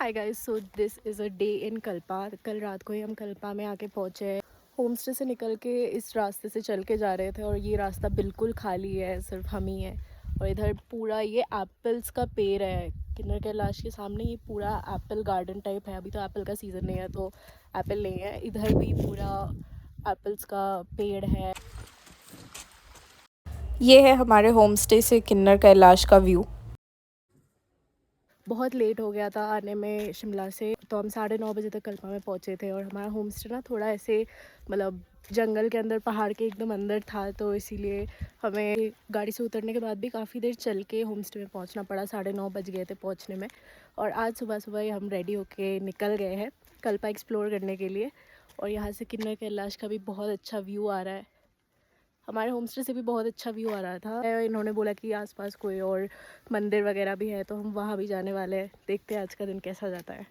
Hi guys, so this is a day in Kalpa. कल रात को ही हम कल्पा में आके पहुँचे। होम स्टे से निकल के इस रास्ते से चल के जा रहे थे और ये रास्ता बिल्कुल खाली है, सिर्फ हम ही हैं। और इधर पूरा ये एप्पल्स का पेड़ है। किन्नर कैलाश के सामने ये पूरा एप्पल गार्डन टाइप है। अभी तो एप्पल का सीज़न नहीं है तो एप्पल नहीं है। इधर भी पूरा एप्पल्स का पेड़ है। ये है हमारे होम स्टे से किन्नर कैलाश का व्यू। बहुत लेट हो गया था आने में शिमला से, तो हम 9:30 बजे तक कल्पा में पहुँचे थे। और हमारा होम स्टे ना थोड़ा ऐसे मतलब जंगल के अंदर, पहाड़ के एकदम अंदर था, तो इसीलिए हमें गाड़ी से उतरने के बाद भी काफ़ी देर चल के होम स्टे में पहुँचना पड़ा। 9:30 बज गए थे पहुँचने में। और आज सुबह सुबह ही हम रेडी होके निकल गए हैं कल्पा एक्सप्लोर करने के लिए। और यहाँ से किन्नर कैलाश का भी बहुत अच्छा व्यू आ रहा है। हमारे होम स्टे से भी बहुत अच्छा व्यू आ रहा था। इन्होंने बोला कि आसपास कोई और मंदिर वगैरह भी है, तो हम वहाँ भी जाने वाले हैं। देखते हैं आज का दिन कैसा जाता है।